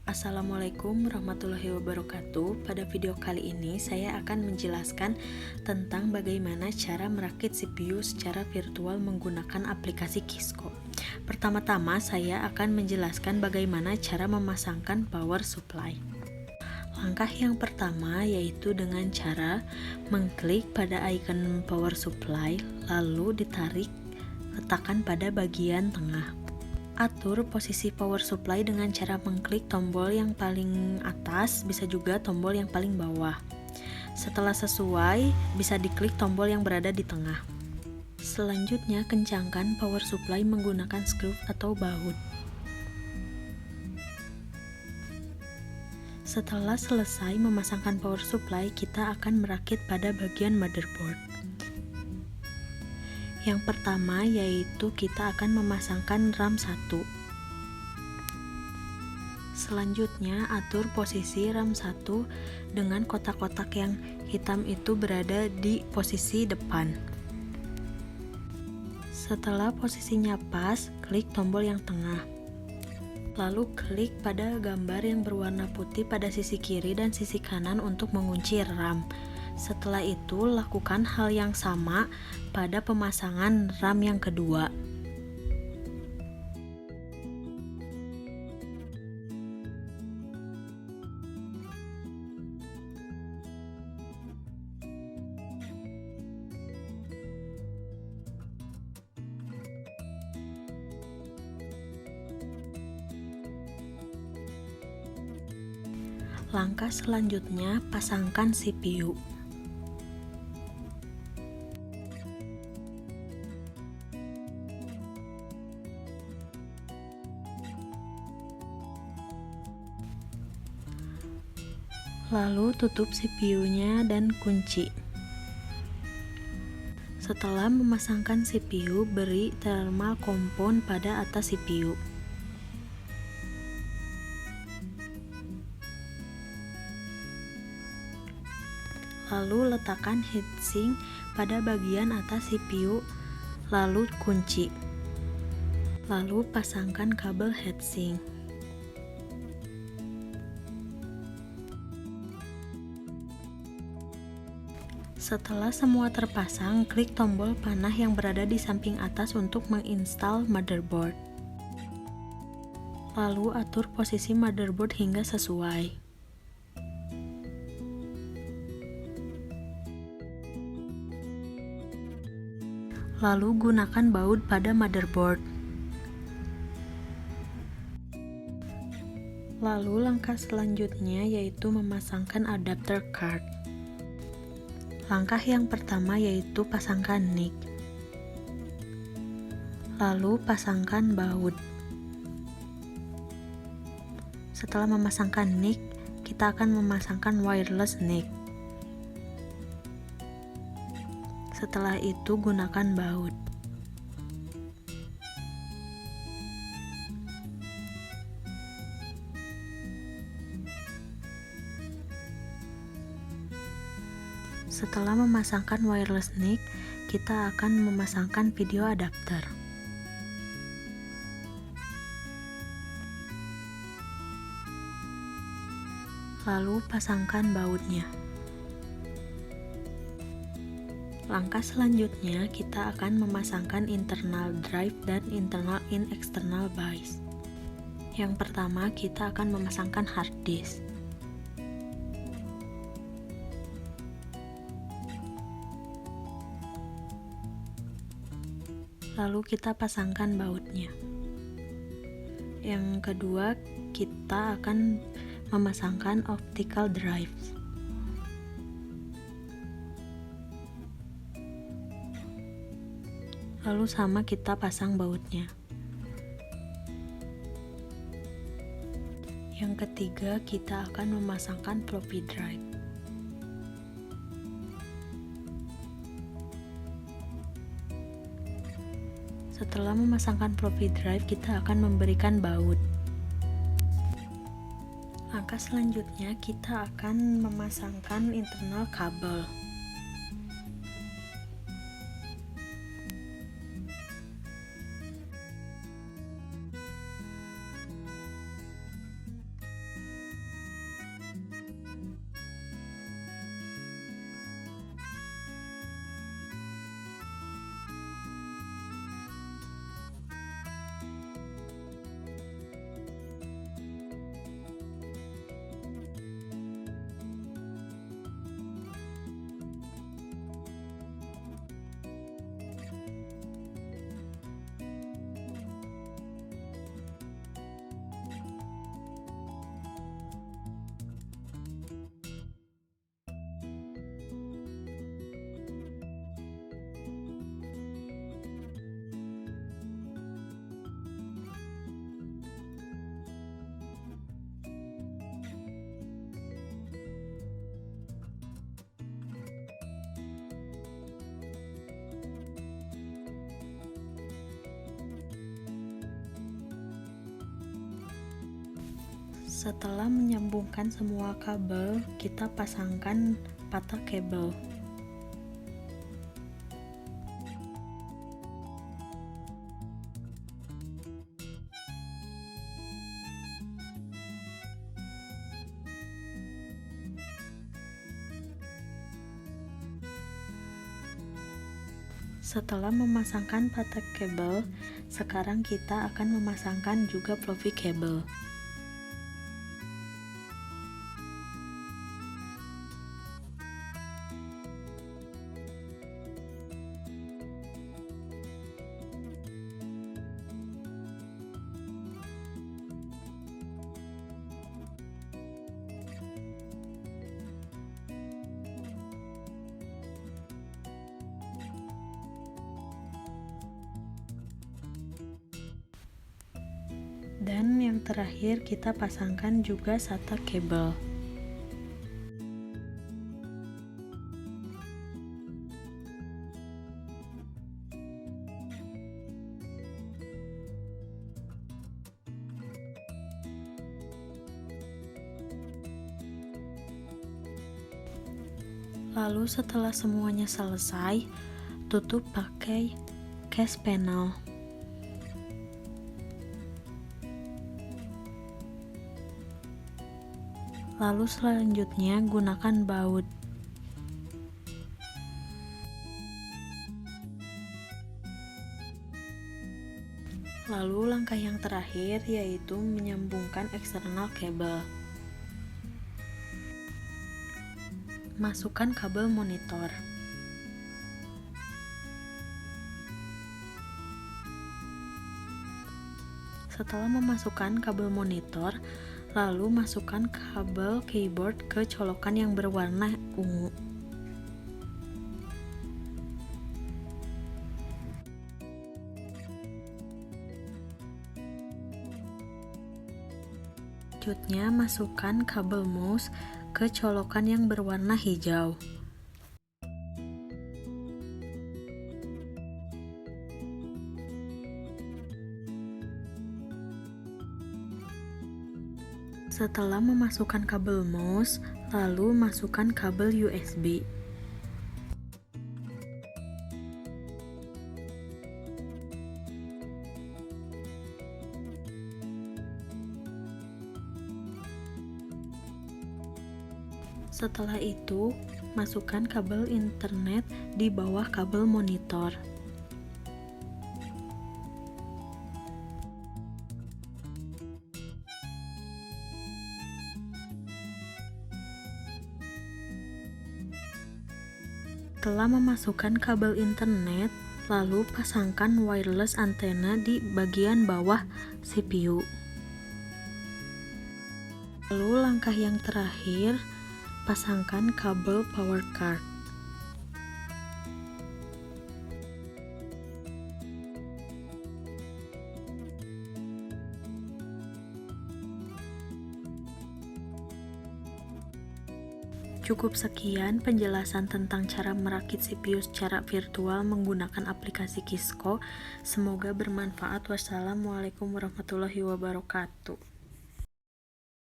Assalamualaikum warahmatullahi wabarakatuh. Pada video kali ini saya akan menjelaskan tentang bagaimana cara merakit CPU secara virtual menggunakan aplikasi Kisco. Pertama-tama saya akan menjelaskan bagaimana cara memasangkan power supply. Langkah yang pertama yaitu dengan cara mengklik pada icon power supply lalu ditarik letakkan pada bagian tengah. Atur posisi power supply dengan cara mengklik tombol yang paling atas, bisa juga tombol yang paling bawah. Setelah sesuai, bisa diklik tombol yang berada di tengah. Selanjutnya, kencangkan power supply menggunakan skrup atau baut. Setelah selesai memasangkan power supply, kita akan merakit pada bagian motherboard. Yang pertama yaitu kita akan memasangkan RAM 1. Selanjutnya atur posisi RAM 1 dengan kotak-kotak yang hitam itu berada di posisi depan. Setelah posisinya pas, klik tombol yang tengah. Lalu klik pada gambar yang berwarna putih pada sisi kiri dan sisi kanan untuk mengunci RAM. Setelah itu, lakukan hal yang sama pada pemasangan RAM yang kedua. Langkah selanjutnya, pasangkan CPU. Lalu tutup CPU-nya dan kunci. Setelah memasangkan CPU, beri thermal compound pada atas CPU. Lalu letakkan heatsink pada bagian atas CPU, lalu kunci. Lalu pasangkan kabel heatsink. Setelah semua terpasang, klik tombol panah yang berada di samping atas untuk menginstal motherboard. Lalu atur posisi motherboard hingga sesuai. Lalu gunakan baut pada motherboard. Lalu langkah selanjutnya yaitu memasangkan adapter card. Langkah yang pertama yaitu pasangkan NIC. Lalu pasangkan baut. Setelah memasangkan NIC, kita akan memasangkan wireless NIC. Setelah itu gunakan baut. Setelah memasangkan wireless NIC, kita akan memasangkan video adapter. Lalu pasangkan bautnya. Langkah selanjutnya, kita akan memasangkan internal drive dan internal in external BIOS. Yang pertama, kita akan memasangkan hard disk. Lalu kita pasangkan bautnya. Yang kedua, kita akan memasangkan optical drive. Lalu sama kita pasang bautnya. Yang ketiga, kita akan memasangkan floppy drive. Setelah memasangkan floppy drive, kita akan memberikan baut. Langkah selanjutnya, kita akan memasangkan internal kabel. Setelah menyambungkan semua kabel, kita pasangkan patah kabel. Setelah memasangkan patah kabel, sekarang kita akan memasangkan juga fluffy kabel. Dan yang terakhir kita pasangkan juga SATA kabel. Lalu setelah semuanya selesai, tutup pakai case panel. Lalu selanjutnya gunakan baut. Lalu langkah yang terakhir yaitu menyambungkan eksternal kabel. Masukkan kabel monitor. Setelah memasukkan kabel monitor, lalu masukkan kabel keyboard ke colokan yang berwarna ungu. Selanjutnya, masukkan kabel mouse ke colokan yang berwarna hijau. Setelah memasukkan kabel mouse, lalu masukkan kabel USB. Setelah itu, masukkan kabel internet di bawah kabel monitor. Setelah memasukkan kabel internet, lalu pasangkan wireless antena di bagian bawah CPU. Lalu langkah yang terakhir, pasangkan kabel power card. Cukup sekian penjelasan tentang cara merakit CPU secara virtual menggunakan aplikasi Kisco. Semoga bermanfaat. Wassalamualaikum warahmatullahi wabarakatuh.